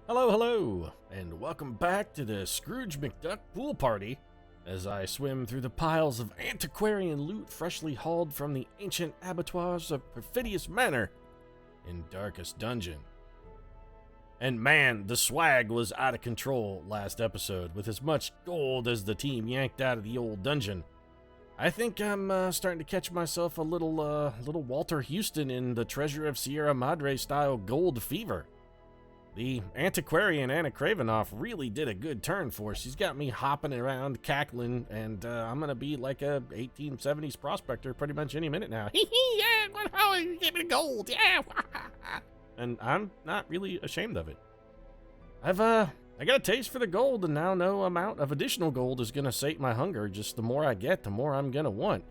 Hello, hello, and welcome back to the Scrooge McDuck pool party as I swim through the piles of antiquarian loot freshly hauled from the ancient abattoirs of Perfidious Manor in Darkest Dungeon. And man, the swag was out of control last episode with as much gold as the team yanked out of the old dungeon. I think I'm starting to catch myself a little Walter Houston in the Treasure of Sierra Madre style gold fever. The antiquarian Anna Kravinoff really did a good turn for us. She's got me hopping around, cackling, and I'm gonna be like a 1870s prospector pretty much any minute now. Yeah, give me gold, yeah. And I'm not really ashamed of it. I got a taste for the gold, and now no amount of additional gold is gonna sate my hunger. Just the more I get, the more I'm gonna want.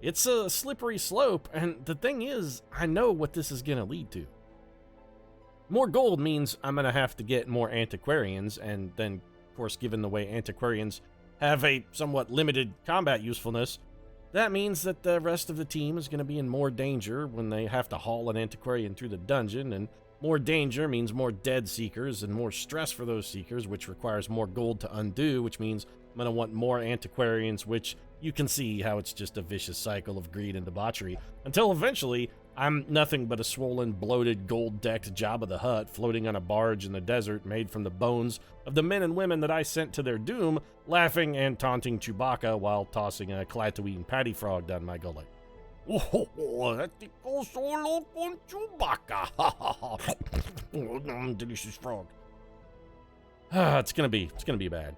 It's a slippery slope, and the thing is, I know what this is gonna lead to. More gold means I'm going to have to get more antiquarians, and then, of course, given the way antiquarians have a somewhat limited combat usefulness, that means that the rest of the team is going to be in more danger when they have to haul an antiquarian through the dungeon, and more danger means more dead seekers and more stress for those seekers, which requires more gold to undo, which means I'm going to want more antiquarians, which you can see how it's just a vicious cycle of greed and debauchery, until eventually I'm nothing but a swollen, bloated, gold-decked Jabba the Hutt floating on a barge in the desert made from the bones of the men and women that I sent to their doom, laughing and taunting Chewbacca while tossing a Tatooine patty frog down my gullet. Oh, that goes so low on Chewbacca. Delicious frog. It's gonna be bad.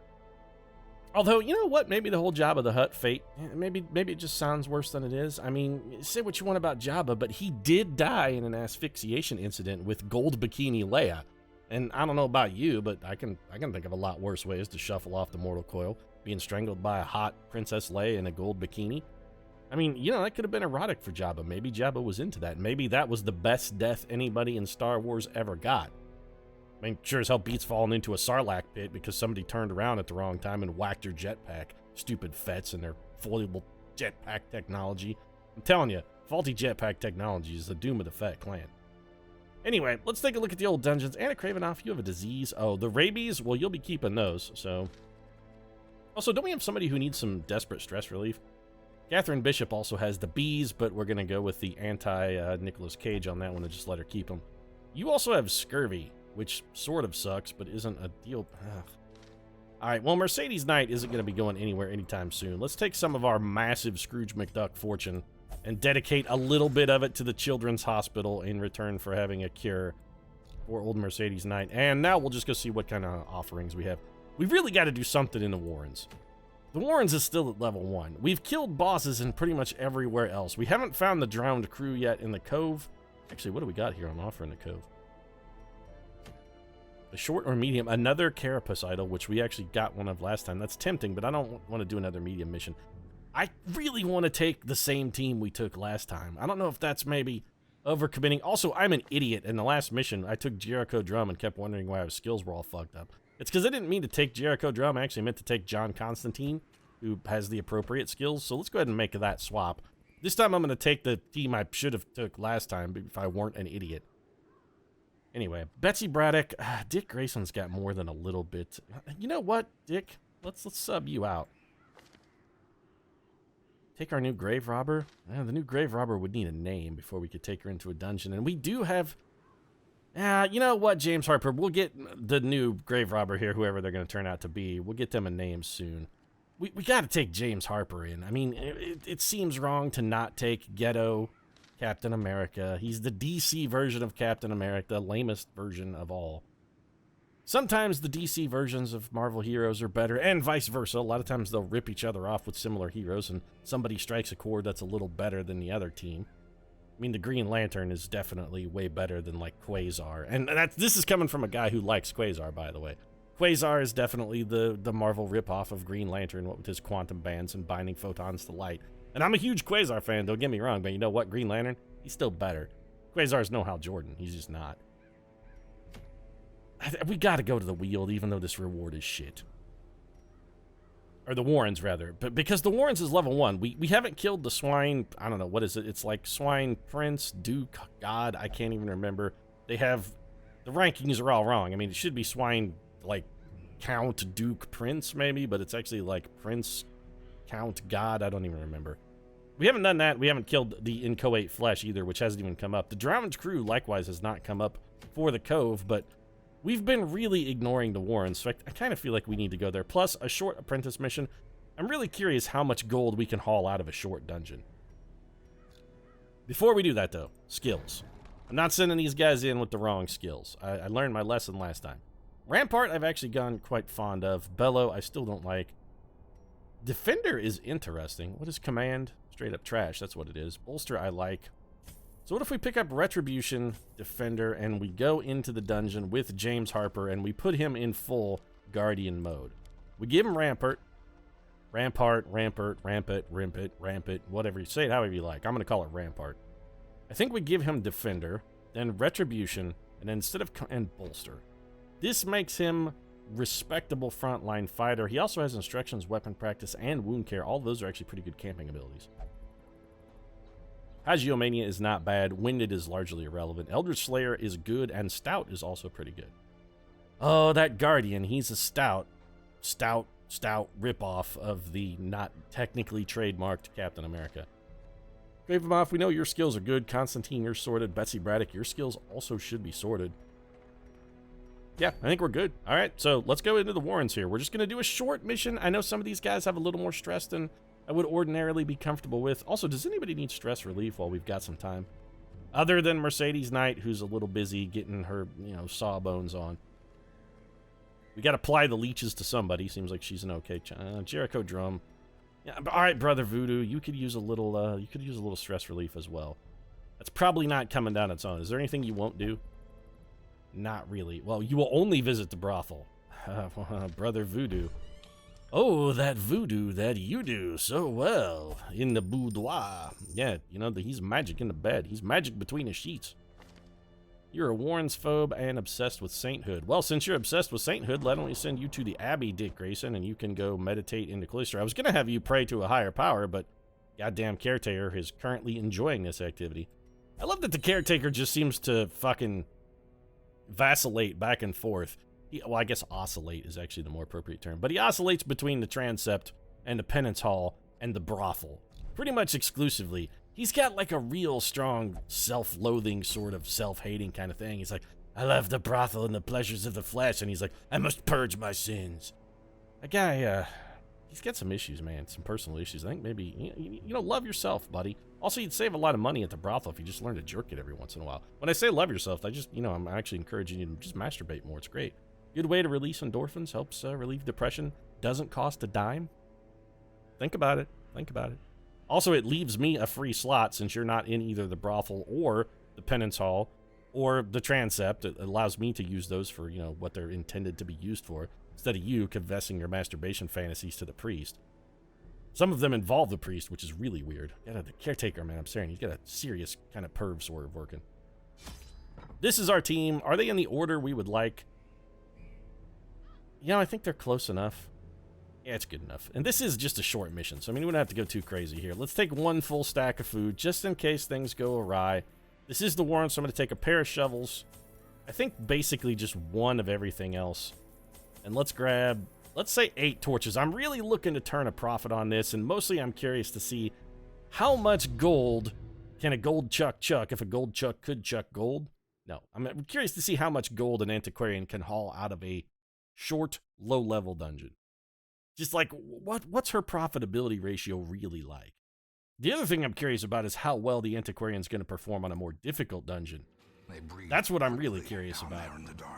Although, you know what? Maybe the whole Jabba the Hutt fate, maybe it just sounds worse than it is. I mean, say what you want about Jabba, but he did die in an asphyxiation incident with Gold Bikini Leia. And I don't know about you, but I can think of a lot worse ways to shuffle off the mortal coil. Being strangled by a hot Princess Leia in a gold bikini. I mean, you know, that could have been erotic for Jabba. Maybe Jabba was into that. Maybe that was the best death anybody in Star Wars ever got. I mean, sure as hell beats falling into a Sarlacc pit because somebody turned around at the wrong time and whacked your jetpack. Stupid fets and their foldable jetpack technology. I'm telling you, faulty jetpack technology is the doom of the Fett clan. Anyway, let's take a look at the old dungeons. Anna Kravinoff, you have a disease. Oh, the rabies? Well, you'll be keeping those, so. Also, don't we have somebody who needs some desperate stress relief? Catherine Bishop also has the bees, but we're going to go with the anti-Nicolas Cage on that one and just let her keep them. You also have scurvy, which sort of sucks, but isn't a deal. Ugh. All right, well, Mercedes Knight isn't going to be going anywhere anytime soon. Let's take some of our massive Scrooge McDuck fortune and dedicate a little bit of it to the Children's Hospital in return for having a cure for old Mercedes Knight. And now we'll just go see what kind of offerings we have. We've really got to do something in the Warrens. The Warrens is still at level 1. We've killed bosses in pretty much everywhere else. We haven't found the drowned crew yet in the Cove. Actually, what do we got here on offer in the Cove? A short or medium, another carapace idol, which we actually got one of last time. That's tempting, but I don't want to do another medium mission. I really want to take the same team we took last time. I don't know if that's maybe overcommitting. Also, I'm an idiot. In the last mission, I took Jericho Drum and kept wondering why our skills were all fucked up. It's because I didn't mean to take Jericho Drum. I actually meant to take John Constantine, who has the appropriate skills. So let's go ahead and make that swap. This time I'm going to take the team I should have took last time if I weren't an idiot. Anyway, Betsy Braddock, Dick Grayson's got more than a little bit. You know what, Dick? Let's sub you out. Take our new grave robber. The new grave robber would need a name before we could take her into a dungeon. And we do have... you know what, James Harper? We'll get the new grave robber here, whoever they're going to turn out to be. We'll get them a name soon. We got to take James Harper in. I mean, it seems wrong to not take Ghetto Captain America. He's the DC version of Captain America, the lamest version of all. Sometimes the DC versions of Marvel heroes are better, and vice versa. A lot of times they'll rip each other off with similar heroes, and somebody strikes a chord that's a little better than the other team. I mean, the Green Lantern is definitely way better than, like, Quasar. And this is coming from a guy who likes Quasar, by the way. Quasar is definitely the Marvel ripoff of Green Lantern, what with his quantum bands and binding photons to light. And I'm a huge Quasar fan, don't get me wrong, but you know what? Green Lantern, he's still better. Quasar's no Hal Jordan. He's just not. We gotta go to the Weald, even though this reward is shit. Or the Warrens, rather. But because the Warrens is level 1. We haven't killed the swine... I don't know, what is it? It's like Swine Prince, Duke, God, I can't even remember. They have the rankings are all wrong. I mean, it should be swine, like, Count, Duke, Prince, maybe, but it's actually, like, Prince, Count, God, I don't even remember. We haven't done that. We haven't killed the inchoate flesh either, which hasn't even come up. The Drowned Crew, likewise, has not come up for the Cove, but we've been really ignoring the Warrens, so I kind of feel like we need to go there. Plus, a short apprentice mission. I'm really curious how much gold we can haul out of a short dungeon. Before we do that, though, skills. I'm not sending these guys in with the wrong skills. I learned my lesson last time. Rampart, I've actually gone quite fond of. Bellow, I still don't like. Defender is interesting. What is Command? Straight up trash, that's what it is. Bolster, I like. So what if we pick up Retribution, Defender, and we go into the dungeon with James Harper, and we put him in full Guardian mode? We give him Rampart, Rampart, Rampant, whatever you say it, however you like. I'm going to call it Rampart. I think we give him Defender, then Retribution, and then instead of and Bolster. This makes him respectable frontline fighter. He also has instructions, weapon practice, and wound care. All of those are actually pretty good camping abilities. Hagiomania is not bad. Winded is largely irrelevant. Eldritch Slayer is good, and Stout is also pretty good. Oh, that Guardian, he's a stout ripoff of the not technically trademarked Captain America. Gravemoth, we know your skills are good. Constantine, you're sorted. Betsy Braddock, your skills also should be sorted. Yeah, I think we're good. All right, so let's go into the Warrens here. We're just going to do a short mission. I know some of these guys have a little more stress than I would ordinarily be comfortable with. Also, does anybody need stress relief while we've got some time? Other than Mercedes Knight, who's a little busy getting her, sawbones on. We got to apply the leeches to somebody. Seems like she's an okay Jericho Drum. Yeah, all right, Brother Voodoo, you could use a little stress relief as well. That's probably not coming down its own. Is there anything you won't do? Not really. Well, you will only visit the brothel. Brother Voodoo. Oh, that voodoo that you do so well in the boudoir. Yeah, he's magic in the bed. He's magic between the sheets. You're a Warren's phobe and obsessed with sainthood. Well, since you're obsessed with sainthood, why don't we send you to the Abbey, Dick Grayson, and you can go meditate in the cloister. I was going to have you pray to a higher power, but goddamn caretaker is currently enjoying this activity. I love that the caretaker just seems to fucking vacillate back and forth. Well, I guess oscillate is actually the more appropriate term, but he oscillates between the transept and the penance hall and the brothel pretty much exclusively. He's got like a real strong self-loathing, sort of self-hating kind of thing. He's like, I love the brothel and the pleasures of the flesh, and he's like, I must purge my sins. That guy, he's got some issues, man, some personal issues. I think maybe, love yourself, buddy. Also, you'd save a lot of money at the brothel if you just learn to jerk it every once in a while. When I say love yourself, I just, I'm actually encouraging you to just masturbate more. It's great. Good way to release endorphins, helps relieve depression, doesn't cost a dime. Think about it. Also, it leaves me a free slot since you're not in either the brothel or the penance hall or the transept. It allows me to use those for, what they're intended to be used for, instead of you confessing your masturbation fantasies to the priest. Some of them involve the priest, which is really weird. Yeah, the caretaker, man, I'm saying, he's got a serious kind of perv sort of working. This is our team. Are they in the order we would like? I think they're close enough. Yeah, it's good enough. And this is just a short mission, so we don't have to go too crazy here. Let's take one full stack of food, just in case things go awry. This is the Warren, so I'm going to take a pair of shovels. I think basically just one of everything else. And let's grab, let's say 8 torches. I'm really looking to turn a profit on this, and mostly I'm curious to see how much gold can a gold chuck if a gold chuck could chuck gold. No, I'm curious to see how much gold an antiquarian can haul out of a short, low-level dungeon. Just like, what's her profitability ratio really like? The other thing I'm curious about is how well the antiquarian's going to perform on a more difficult dungeon. That's what I'm really curious about.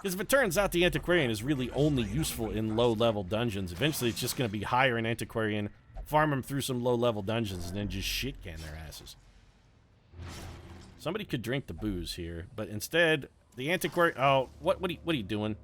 Because if it turns out the antiquarian is really only useful in low-level dungeons, eventually it's just going to be hire an antiquarian, farm them through some low-level dungeons, and then just shit-can their asses. Somebody could drink the booze here, but instead, the antiquarian... Oh, what are you doing?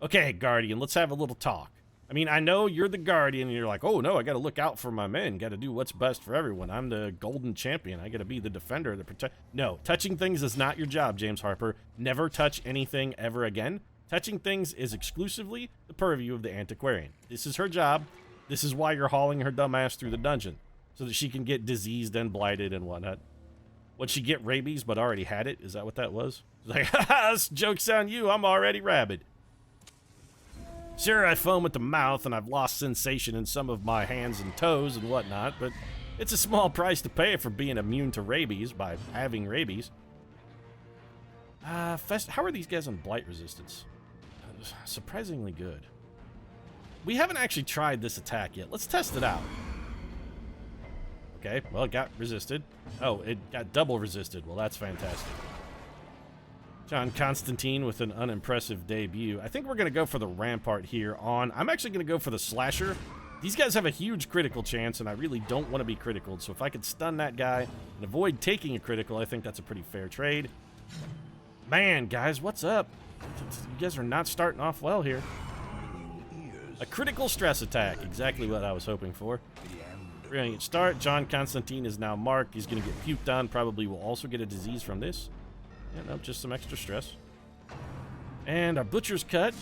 Okay, Guardian, let's have a little talk. I mean, I know you're the Guardian, and you're like, oh, no, I gotta look out for my men. Gotta do what's best for everyone. I'm the golden champion. I gotta be the defender, the protect... No, touching things is not your job, James Harper. Never touch anything ever again. Touching things is exclusively the purview of the antiquarian. This is her job. This is why you're hauling her dumb ass through the dungeon, so that she can get diseased and blighted and whatnot. Would she get rabies but already had it? Is that what that was? It's like, haha, this joke's on you, I'm already rabid. Sure, I foam at the mouth and I've lost sensation in some of my hands and toes and whatnot, but it's a small price to pay for being immune to rabies by having rabies. How are these guys on blight resistance? Surprisingly good. We haven't actually tried this attack yet. Let's test it out. Okay, well, it got resisted. Oh, it got double resisted. Well, that's fantastic. John Constantine with an unimpressive debut. I think we're going to go for the Rampart here on. I'm actually going to go for the Slasher. These guys have a huge critical chance, and I really don't want to be critical. So if I could stun that guy and avoid taking a critical, I think that's a pretty fair trade. Man, guys, what's up? You guys are not starting off well here. A critical stress attack. Exactly what I was hoping for. Brilliant start. John Constantine is now marked. He's going to get puked on. Probably will also get a disease from this. Yeah, no, just some extra stress. And our butcher's cut.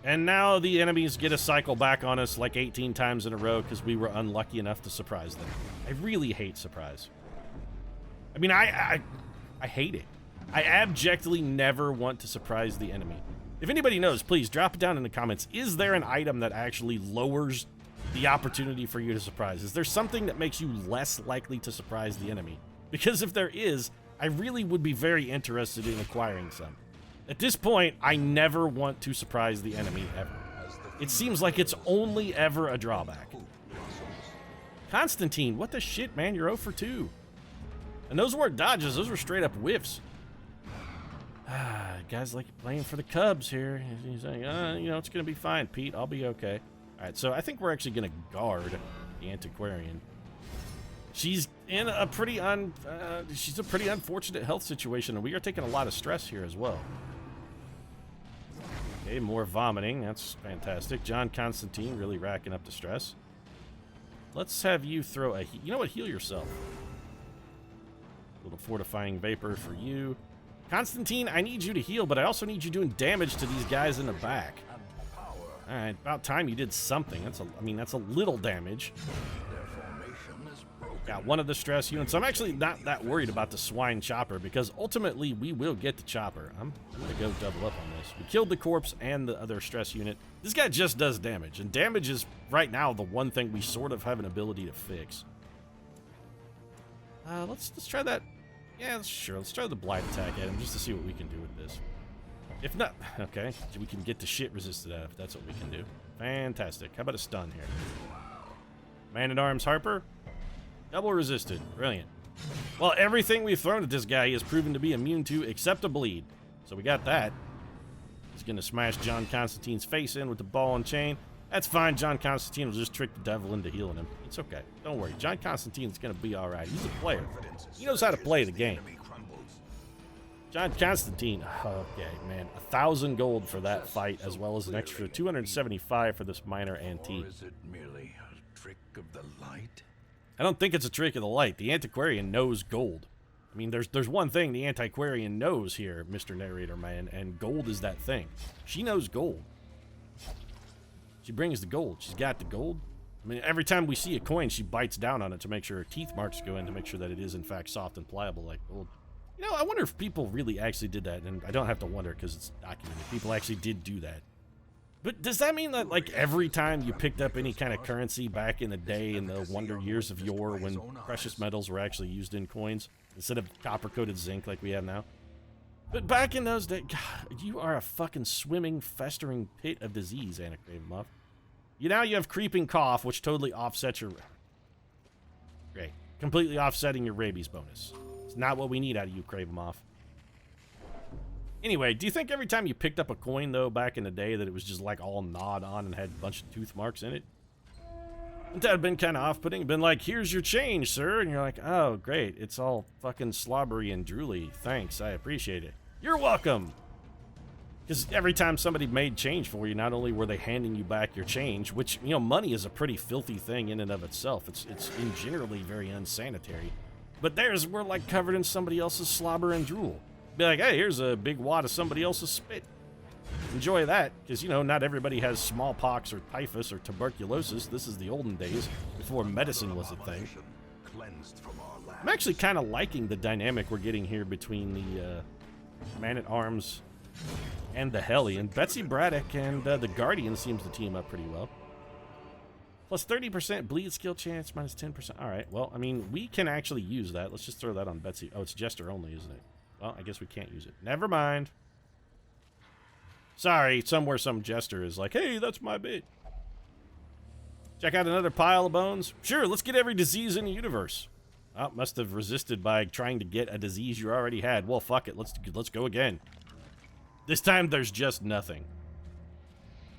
And now the enemies get a cycle back on us like 18 times in a row because we were unlucky enough to surprise them. I really hate surprise. I mean, I hate it. I abjectly never want to surprise the enemy. If anybody knows, please drop it down in the comments. Is there an item that actually lowers the opportunity for you to surprise? Is there something that makes you less likely to surprise the enemy? Because if there is, I really would be very interested in acquiring some. At this point, I never want to surprise the enemy ever. It seems like it's only ever a drawback. Constantine, what the shit, man? You're 0 for 2. And those weren't dodges, those were straight up whiffs. Guys like playing for the Cubs here. He's saying, you know, it's going to be fine, Pete. I'll be okay. All right, so I think we're actually going to guard the Antiquarian. She's in a pretty unfortunate health situation, and we are taking a lot of stress here as well. Okay, more vomiting. That's fantastic. John Constantine really racking up the stress. Let's have you throw a... You know what? Heal yourself. A little fortifying vapor for you. Constantine, I need you to heal, but I also need you doing damage to these guys in the back. All right, about time you did something. That's a little damage. Got one of the stress units. I'm actually not that worried about the swine chopper because ultimately we will get the chopper. I'm gonna go double up on this. We killed the corpse and the other stress unit. This guy just does damage, and damage is right now the one thing we sort of have an ability to fix. Let's try that. Yeah, sure. Let's try the blight attack at him just to see what we can do with this. If not, okay, we can get the shit resisted out if that's what we can do. Fantastic. How about a stun here? Man-at-Arms Harper. Double resisted. Brilliant. Well, everything we've thrown at this guy he has proven to be immune to except a bleed. So we got that. He's going to smash John Constantine's face in with the ball and chain. That's fine. John Constantine will just trick the devil into healing him. It's okay. Don't worry. John Constantine's going to be all right. He's a player. He knows how to play the game. John Constantine. Okay, man. 1,000 gold for that fight, as well as an extra 275 for this minor antique. Or is it merely a trick of the light? I don't think it's a trick of the light. The Antiquarian knows gold. I mean, there's one thing the Antiquarian knows here, Mr. Narrator Man, and gold is that thing. She knows gold. She brings the gold. She's got the gold. I mean, every time we see a coin, she bites down on it to make sure her teeth marks go in to make sure that it is, in fact, soft and pliable like gold. You know, I wonder if people really actually did that, and I don't have to wonder because it's documented. People actually did do that. But does that mean that, like, every time you picked up any kind of currency back in the day in the wonder years of yore when precious metals were actually used in coins instead of copper-coated zinc like we have now? But back in those days, God, you are a fucking swimming, festering pit of disease, Anna Kravenmuff. Now you have creeping cough, which totally offsets your... Great. Completely offsetting your rabies bonus. It's not what we need out of you, Kravenmuff. Anyway, do you think every time you picked up a coin, though, back in the day, that it was just, like, all gnawed on and had a bunch of tooth marks in it? Wouldn't that have been kind of off-putting? Been like, here's your change, sir. And you're like, oh, great. It's all fucking slobbery and drooly. Thanks. I appreciate it. You're welcome. Because every time somebody made change for you, not only were they handing you back your change, which, you know, money is a pretty filthy thing in and of itself. It's in generally very unsanitary. But theirs were, like, covered in somebody else's slobber and drool. Be like, hey, here's a big wad of somebody else's spit. Enjoy that, because, you know, not everybody has smallpox or typhus or tuberculosis. This is the olden days, before medicine was a thing. I'm actually kind of liking the dynamic we're getting here between Man-at-Arms and the Hellion. Betsy Braddock and the Guardian seems to team up pretty well. Plus 30% bleed skill chance, minus 10%. All right, well, I mean, we can actually use that. Let's just throw that on Betsy. Oh, it's Jester only, isn't it? Well, I guess we can't use it. Never mind. Sorry, somewhere some Jester is like, hey, that's my bit. Check out another pile of bones. Sure, let's get every disease in the universe. Oh, must have resisted by trying to get a disease you already had. Well, fuck it. Let's go again. This time there's just nothing.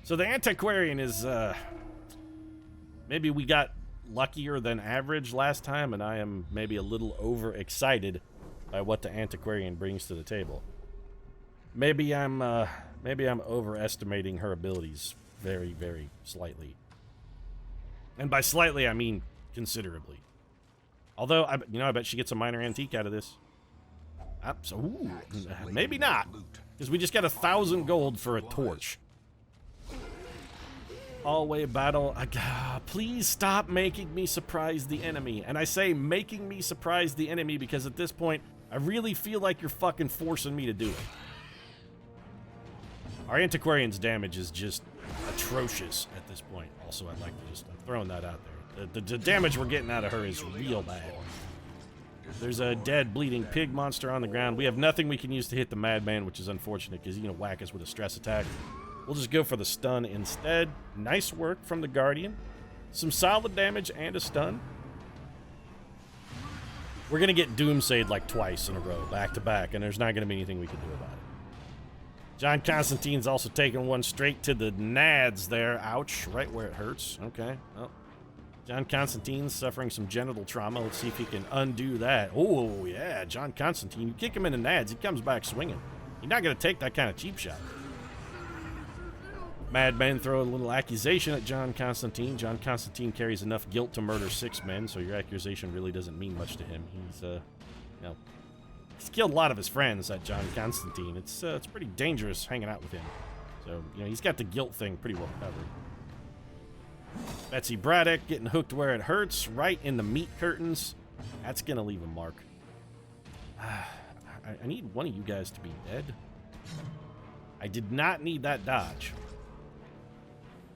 So the Antiquarian is, maybe we got luckier than average last time, and I am maybe a little overexcited by what the Antiquarian brings to the table. Maybe I'm overestimating her abilities very, very slightly. And by slightly, I mean considerably. Although, I bet she gets a minor antique out of this. Ooh, maybe not. Because we just got 1,000 gold for a torch. Hallway battle. Please stop making me surprise the enemy. And I say making me surprise the enemy because at this point, I really feel like you're fucking forcing me to do it. Our Antiquarian's damage is just atrocious at this point. Also, I'd like to just throw that out there. The damage we're getting out of her is real bad. There's a dead, bleeding pig monster on the ground. We have nothing we can use to hit the madman, which is unfortunate because he's going to whack us with a stress attack. We'll just go for the stun instead. Nice work from the Guardian. Some solid damage and a stun. We're going to get doomsayed like twice in a row, back to back, and there's not going to be anything we can do about it. John Constantine's also taking one straight to the nads there. Ouch, right where it hurts. Okay, well, John Constantine's suffering some genital trauma. Let's see if he can undo that. Oh, yeah, John Constantine. You kick him in the nads, he comes back swinging. You're not going to take that kind of cheap shot. Madman throw a little accusation at John Constantine. John Constantine carries enough guilt to murder 6 men, so your accusation really doesn't mean much to him. He's killed a lot of his friends, that John Constantine. It's pretty dangerous hanging out with him. So, he's got the guilt thing pretty well covered. Betsy Braddock getting hooked where it hurts, right in the meat curtains. That's going to leave a mark. I need one of you guys to be dead. I did not need that dodge.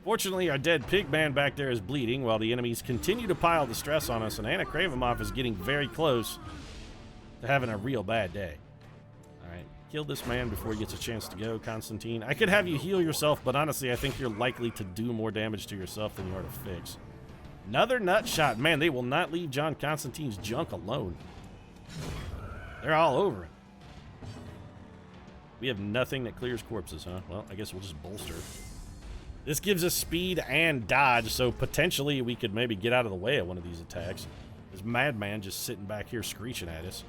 Fortunately, our dead pig man back there is bleeding while the enemies continue to pile the stress on us, and Anna Kravimov is getting very close to having a real bad day. Alright, kill this man before he gets a chance to go, Constantine. I could have you heal yourself, but honestly, I think you're likely to do more damage to yourself than you are to fix. Another nut shot. Man, they will not leave John Constantine's junk alone. They're all over him. We have nothing that clears corpses, huh? Well, I guess we'll just bolster. This gives us speed and dodge, so potentially we could maybe get out of the way of one of these attacks. This madman just sitting back here screeching at us.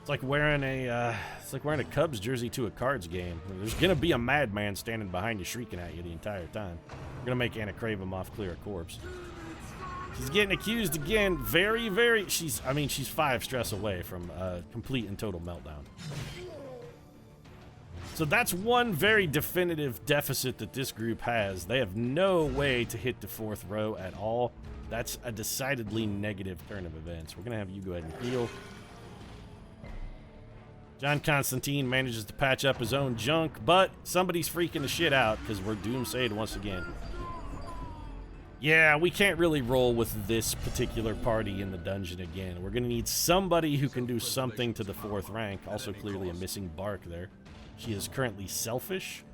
It's like wearing a Cubs jersey to a Cards game. There's gonna be a madman standing behind you shrieking at you the entire time. We're gonna make Anna Kravimov clear a corpse. She's getting accused again. She's 5 stress away from a complete and total meltdown. So that's one very definitive deficit that this group has. They have no way to hit the 4th row at all. That's a decidedly negative turn of events. We're going to have you go ahead and heal. John Constantine manages to patch up his own junk, but somebody's freaking the shit out because we're doomsayed once again. Yeah, we can't really roll with this particular party in the dungeon again. We're going to need somebody who can do something to the 4th rank. Also clearly a missing bark there. She is currently selfish.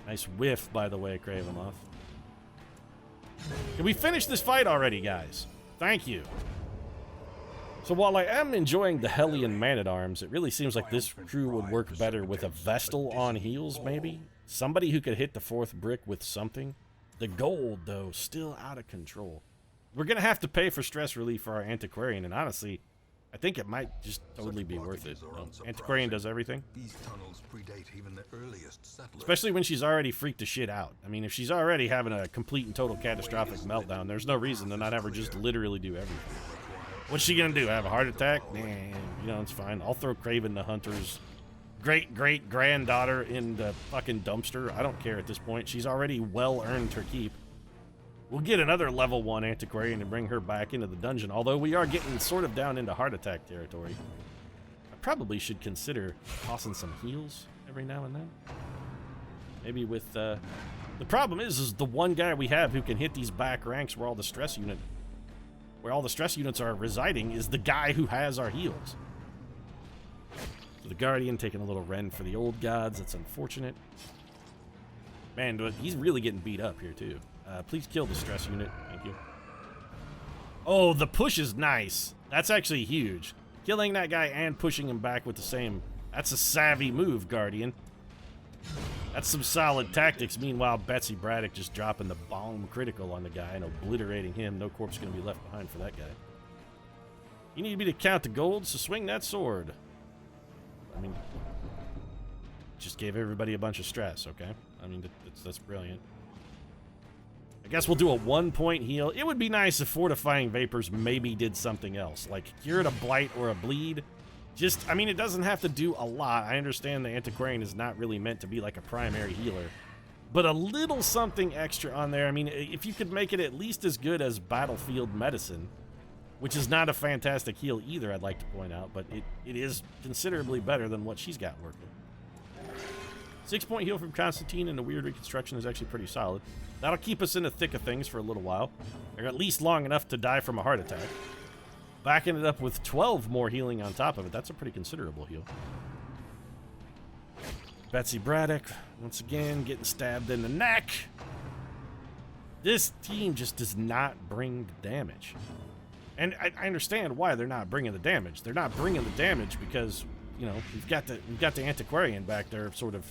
Nice whiff, by the way, Kravimov. Can we finish this fight already, guys? Thank you. So while I am enjoying the Hellion Man-at-Arms, it really seems like this crew would work better with a Vestal on heels, maybe? Somebody who could hit the 4th brick with something. The gold, though, still out of control. We're going to have to pay for stress relief for our Antiquarian, and honestly, I think it might just totally be worth it. Antiquarian does everything. These tunnels predate even the earliest settlers. Especially when she's already freaked the shit out. I mean, if she's already having a complete and total catastrophic meltdown, there's no reason to not have her just literally do everything. What's she gonna do? Have a heart attack? Nah, it's fine. I'll throw Craven the Hunter's great-great-granddaughter in the fucking dumpster. I don't care at this point. She's already well earned her keep. We'll get another level 1 Antiquarian and bring her back into the dungeon, although we are getting sort of down into heart attack territory. I probably should consider tossing some heals every now and then. Maybe with, the problem is the one guy we have who can hit these back ranks where all the stress units are residing is the guy who has our heals. So the Guardian taking a little rend for the old gods. That's unfortunate. Man, he's really getting beat up here, too. Please kill the stress unit. Thank you. Oh, the push is nice. That's actually huge. Killing that guy and pushing him back with the same... That's a savvy move, Guardian. That's some solid tactics. Meanwhile, Betsy Braddock just dropping the bomb critical on the guy and obliterating him. No corpse going to be left behind for that guy. You need me to count the golds, so swing that sword. I mean, just gave everybody a bunch of stress, okay? I mean, that's brilliant. I guess we'll do a 1-point heal. It would be nice if Fortifying Vapors maybe did something else, like cured a blight or a bleed. Just, I mean, it doesn't have to do a lot. I understand the Antiquarian is not really meant to be like a primary healer. But a little something extra on there. I mean, if you could make it at least as good as Battlefield Medicine, which is not a fantastic heal either, I'd like to point out, but it is considerably better than what she's got working. 6-point heal from Constantine and the weird reconstruction is actually pretty solid. That'll keep us in the thick of things for a little while, or at least long enough to die from a heart attack. Backing it up with 12 more healing on top of it. That's a pretty considerable heal. Betsy Braddock, once again, getting stabbed in the neck. This team just does not bring the damage. And I understand why they're not bringing the damage. They're not bringing the damage because, you know, we've got the Antiquarian back there sort of...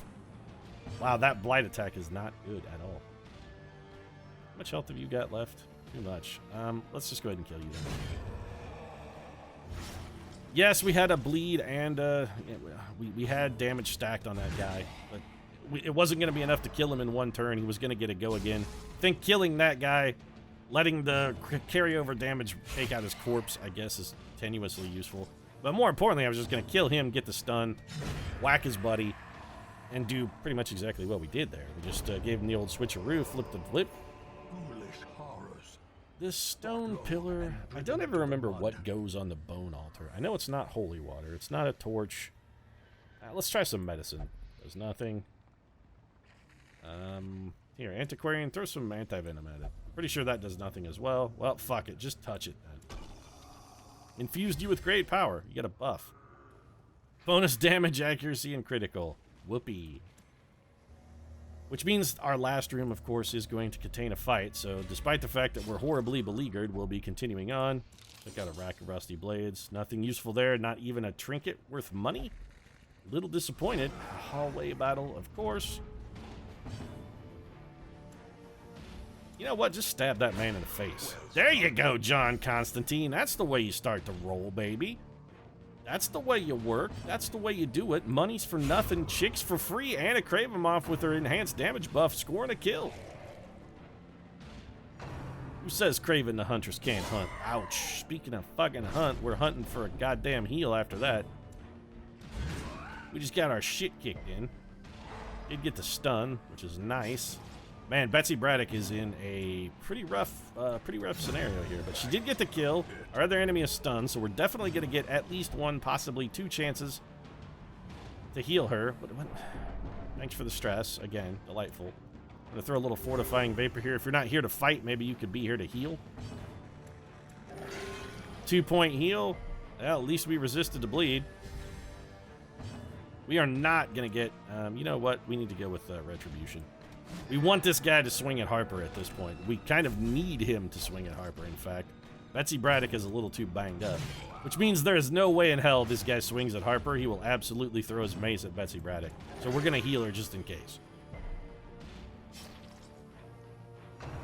Wow, that blight attack is not good at all. How much health have you got left? Too much. Let's just go ahead and kill you then. Yes, we had a bleed and we had damage stacked on that guy, but it wasn't going to be enough to kill him in one turn. He was going to get a go again. I think killing that guy, letting the carryover damage take out his corpse, I guess, is tenuously useful. But more importantly, I was just going to kill him, get the stun, whack his buddy, and do pretty much exactly what we did there. We just gave him the old switcheroo, flip the flip. This stone pillar, I don't ever remember what goes on the bone altar. I know it's not holy water. It's not a torch. Let's try some medicine. There's nothing. Here, Antiquarian, throw some anti-venom at it. Pretty sure that does nothing as well. Well, fuck it. Just touch it then. Infused you with great power. You get a buff. Bonus damage, accuracy, and critical. Whoopee. Which means our last room, of course, is going to contain a fight, so despite the fact that we're horribly beleaguered, we'll be continuing on. Check out a rack of rusty blades. Nothing useful there, not even a trinket worth money. Little disappointed. A hallway battle, of course. You know what? Just stab that man in the face. There you go, John Constantine. That's the way you start to roll, baby. That's the way you work. That's the way you do it. Money's for nothing, chicks for free, and a Cravenmoth with her enhanced damage buff scoring a kill. Who says Craven the Huntress can't hunt? Ouch. Speaking of fucking hunt, we're hunting for a goddamn heal after that. We just got our shit kicked in. Did get the stun, which is nice. Man, Betsy Braddock is in a pretty rough scenario here, but she did get the kill. Our other enemy is stunned, so we're definitely going to get at least one, possibly two chances to heal her. But thanks for the stress. Again, delightful. I'm going to throw a little fortifying vapor here. If you're not here to fight, maybe you could be here to heal. 2-point heal. Well, at least we resisted the bleed. We are not going to get... you know what? We need to go with Retribution. We want this guy to swing at Harper at this point. We kind of need him to swing at Harper, in fact. Betsy Braddock is a little too banged up, which means there is no way in hell this guy swings at Harper. He will absolutely throw his mace at Betsy Braddock. So we're going to heal her just in case.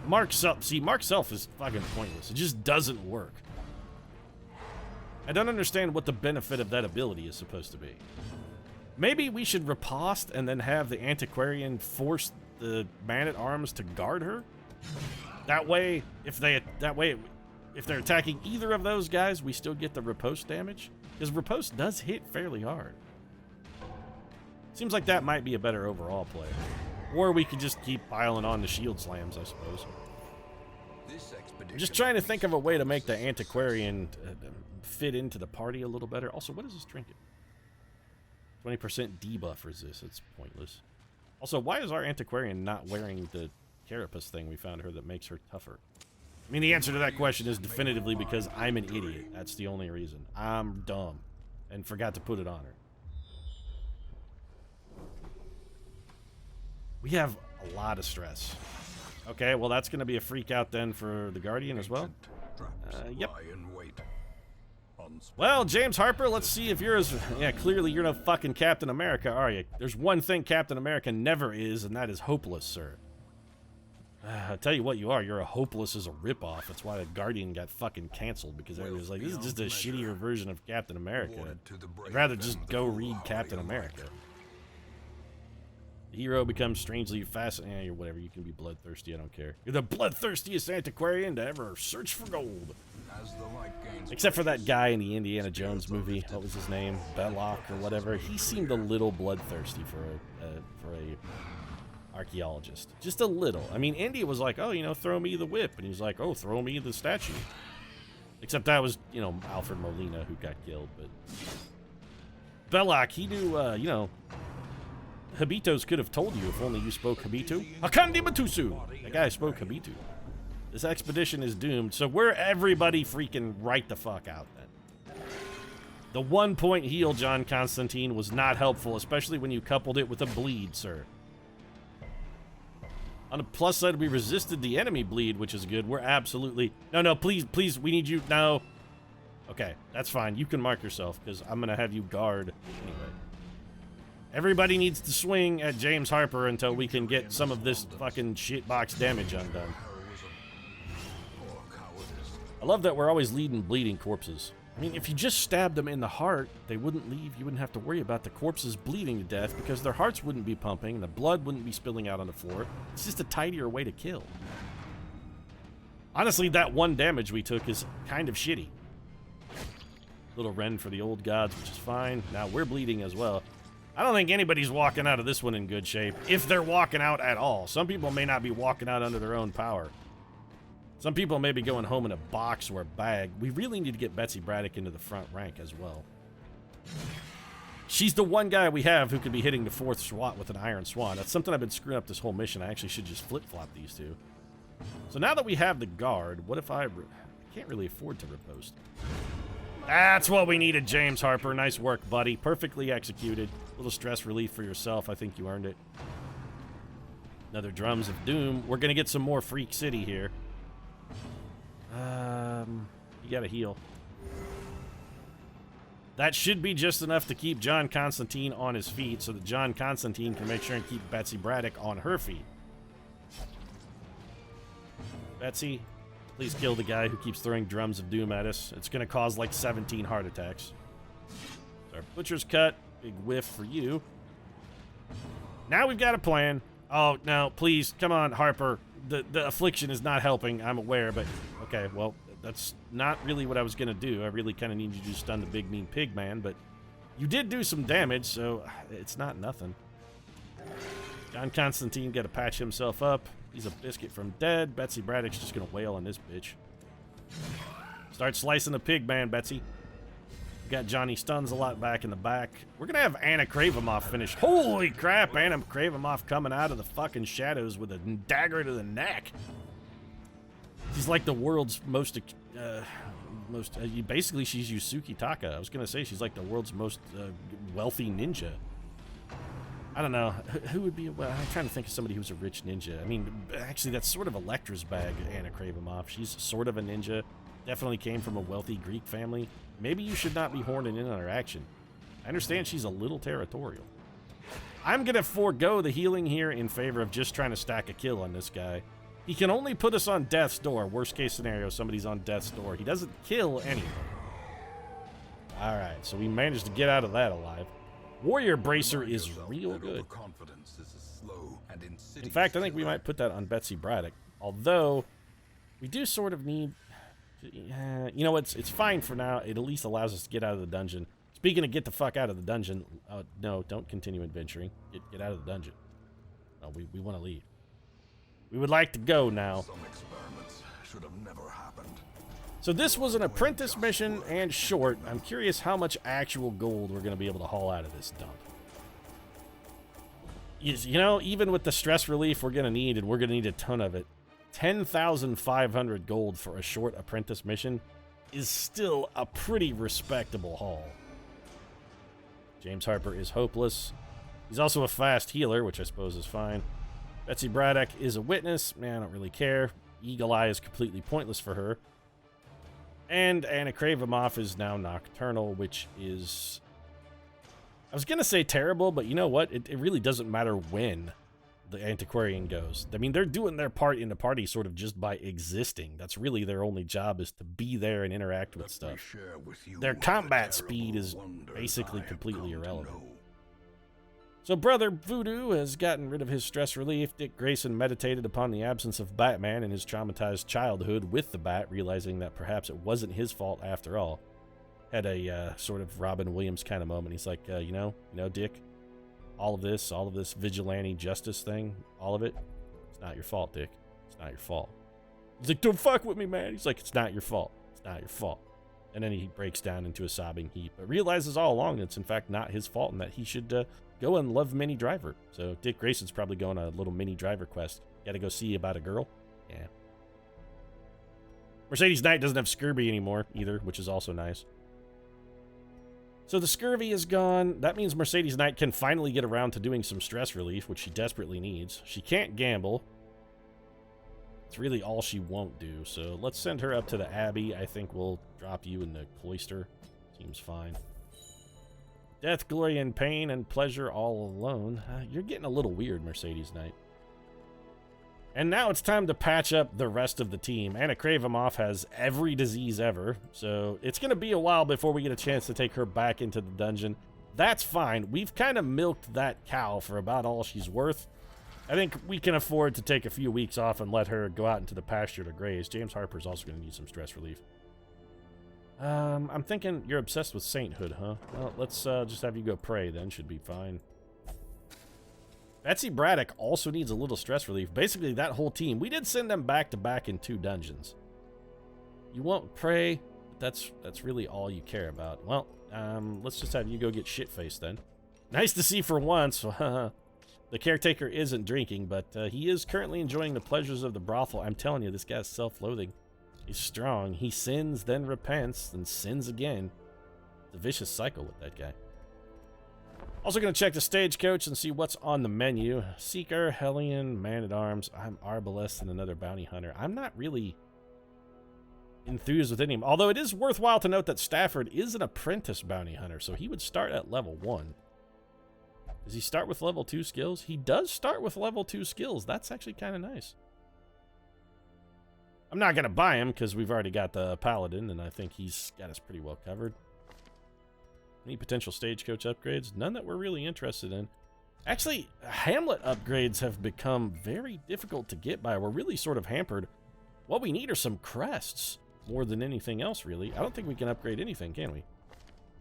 Mark Self. See, Mark Self is fucking pointless. It just doesn't work. I don't understand what the benefit of that ability is supposed to be. Maybe we should riposte and then have the Antiquarian force the man-at-arms to guard her. That way, if they're attacking either of those guys, we still get the riposte damage. Because riposte does hit fairly hard. Seems like that might be a better overall play. Or we could just keep piling on the shield slams, I suppose. I'm just trying to think of a way to make the Antiquarian fit into the party a little better. Also, what is this trinket? 20% debuff resist. It's pointless. Also, why is our antiquarian not wearing the carapace thing we found her that makes her tougher? I mean, the answer to that question is definitively because I'm an idiot. That's the only reason. I'm dumb and forgot to put it on her. We have a lot of stress. Okay, well, that's going to be a freak out then for the Guardian as well. Yep. Well, James Harper, let's see if you're as... Yeah, clearly you're no fucking Captain America, are you? There's one thing Captain America never is, and that is hopeless, sir. I'll tell you what you are. You're a hopeless as a ripoff. That's why the Guardian got fucking canceled, because everybody was like, this is just a shittier version of Captain America. I'd rather just go read Captain America. The hero becomes strangely fascinating, or whatever. You can be bloodthirsty, I don't care. You're the bloodthirstiest antiquarian to ever search for gold. Except for that guy in the Indiana Jones movie. What was his name? Belloc or whatever. He seemed a little bloodthirsty for a archaeologist. Just a little. I mean, Indy was like, oh, you know, throw me the whip. And he's like, oh, throw me the statue. Except that was, you know, Alfred Molina who got killed. But Belloc, he knew, you know, Habitos could have told you if only you spoke Habitu. Hakandi Matusu! That guy spoke Habitu. This expedition is doomed, so we're everybody freaking right the fuck out then. The 1 point heal, John Constantine, was not helpful, especially when you coupled it with a bleed, sir. On the plus side, we resisted the enemy bleed, which is good. We're absolutely... No, please, please, we need you... No. Okay, that's fine. You can mark yourself, because I'm going to have you guard anyway. Everybody needs to swing at James Harper until we can get some of this fucking shitbox damage undone. I love that we're always leading bleeding corpses. I mean, if you just stabbed them in the heart, they wouldn't leave. You wouldn't have to worry about the corpses bleeding to death because their hearts wouldn't be pumping, the blood wouldn't be spilling out on the floor. It's just a tidier way to kill. Honestly, that one damage we took is kind of shitty. Little rend for the old gods, which is fine. Now we're bleeding as well. I don't think anybody's walking out of this one in good shape, if they're walking out at all. Some people may not be walking out under their own power. Some people may be going home in a box or a bag. We really need to get Betsy Braddock into the front rank as well. She's the one guy we have who could be hitting the 4th SWAT with an Iron Swan. That's something I've been screwing up this whole mission. I actually should just flip-flop these two. So now that we have the guard, what if I can't really afford to riposte. That's what we needed, James Harper. Nice work, buddy. Perfectly executed. A little stress relief for yourself. I think you earned it. Another Drums of Doom. We're going to get some more Freak City here. You got to heal. That should be just enough to keep John Constantine on his feet so that John Constantine can make sure and keep Betsy Braddock on her feet. Betsy, please kill the guy who keeps throwing Drums of Doom at us. It's going to cause like 17 heart attacks. Our Butcher's Cut. Big whiff for you. Now we've got a plan. Oh, no, please, come on, Harper. The affliction is not helping, I'm aware, but... Okay, well, that's not really what I was going to do. I really kind of need you to stun the big mean pig man, but... You did do some damage, so it's not nothing. John Constantine got to patch himself up. He's a biscuit from dead. Betsy Braddock's just going to wail on this bitch. Start slicing the pig man, Betsy. Got Johnny Stuns a lot back in the back. We're going to have Anna Kravimoff finish. Holy crap, Anna Kravimoff coming out of the fucking shadows with a dagger to the neck. She's like the world's most basically she's Yusuke Taka. I was going to say she's like the world's most wealthy ninja. I don't know. Who would be, well, I'm trying to think of somebody who's a rich ninja. I mean, actually, that's sort of Elektra's bag, Anna Kravimoff. She's sort of a ninja. Definitely came from a wealthy Greek family. Maybe you should not be horning in on her action. I understand she's a little territorial. I'm going to forego the healing here in favor of just trying to stack a kill on this guy. He can only put us on death's door. Worst case scenario, somebody's on death's door. He doesn't kill anyone. Alright, so we managed to get out of that alive. Warrior Bracer is real good. In fact, I think we might put that on Betsy Braddock. Although, we do sort of need... you know, it's fine for now. It at least allows us to get out of the dungeon. Speaking of get the fuck out of the dungeon... no, don't continue adventuring. Get out of the dungeon. No, we want to leave. We would like to go now. Some experiments should have never happened. So this was an apprentice mission and short. I'm curious how much actual gold we're going to be able to haul out of this dump. You know, even with the stress relief we're going to need, and we're going to need a ton of it, 10,500 gold for a short apprentice mission is still a pretty respectable haul. James Harper is hopeless. He's also a fast healer, which I suppose is fine. Betsy Braddock is a witness. Man, I don't really care. Eagle Eye is completely pointless for her. And Anna Kravimov is now nocturnal, which is... I was going to say terrible, but you know what? It really doesn't matter when the antiquarian goes. I mean, they're doing their part in the party sort of just by existing. That's really their only job, is to be there and interact with stuff. Their combat speed is basically completely irrelevant. So Brother Voodoo has gotten rid of his stress relief. Dick Grayson meditated upon the absence of Batman and his traumatized childhood with the Bat, realizing that perhaps it wasn't his fault after all. Had a sort of Robin Williams kind of moment. He's like, you know, Dick, all of this vigilante justice thing, all of it, it's not your fault, Dick. It's not your fault. He's like, don't fuck with me, man. He's like, it's not your fault. It's not your fault. And then he breaks down into a sobbing heap, but realizes all along it's in fact not his fault and that he should go and love Minnie Driver. So Dick Grayson's probably going on a little Minnie Driver quest. Got to go see about a girl. Yeah. Mercedes Knight doesn't have scurvy anymore either, which is also nice. So the scurvy is gone. That means Mercedes Knight can finally get around to doing some stress relief, which she desperately needs. She can't gamble. It's really all she won't do. So let's send her up to the Abbey. I think we'll drop you in the cloister. Seems fine. Death, glory, and pain, and pleasure all alone. You're getting a little weird, Mercedes Knight. And now it's time to patch up the rest of the team. Anna Kravimov has every disease ever, so it's going to be a while before we get a chance to take her back into the dungeon. That's fine. We've kind of milked that cow for about all she's worth. I think we can afford to take a few weeks off and let her go out into the pasture to graze. James Harper's also going to need some stress relief. I'm thinking you're obsessed with sainthood, huh? Well, let's just have you go pray then. Should be fine. Betsy Braddock also needs a little stress relief. Basically, that whole team. We did send them back to back in 2 dungeons. You won't pray, but that's really all you care about. Well, let's just have you go get shit-faced then. Nice to see for once. The caretaker isn't drinking, but he is currently enjoying the pleasures of the brothel. I'm telling you, this guy's self-loathing. He's strong. He sins, then repents, then sins again. It's a vicious cycle with that guy. Also going to check the stagecoach and see what's on the menu. Seeker, Hellion, Man-at-Arms. I'm Arbalest, and another bounty hunter. I'm not really enthused with any of them. Although it is worthwhile to note that Stafford is an apprentice bounty hunter, so he would start at level 1. Does he start with level 2 skills? He does start with level 2 skills. That's actually kind of nice. I'm not going to buy him because we've already got the Paladin, and I think he's got us pretty well covered. Any potential stagecoach upgrades? None that we're really interested in. Actually, Hamlet upgrades have become very difficult to get by. We're really sort of hampered. What we need are some crests more than anything else, really. I don't think we can upgrade anything, can we?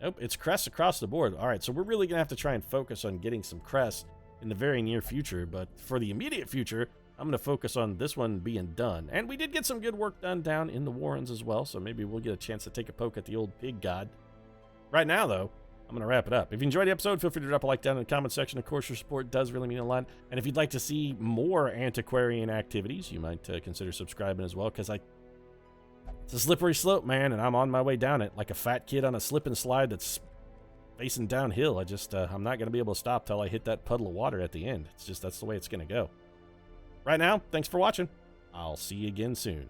Nope, it's crests across the board. All right, so we're really going to have to try and focus on getting some crests in the very near future. But for the immediate future, I'm going to focus on this one being done. And we did get some good work done down in the Warrens as well, so maybe we'll get a chance to take a poke at the old pig god. Right now, though, I'm going to wrap it up. If you enjoyed the episode, feel free to drop a like down in the comment section. Of course, your support does really mean a lot. And if you'd like to see more antiquarian activities, you might consider subscribing as well, because it's a slippery slope, man, and I'm on my way down it like a fat kid on a slip and slide that's facing downhill. I'm not going to be able to stop till I hit that puddle of water at the end. It's just, that's the way it's going to go. Right now, thanks for watching. I'll see you again soon.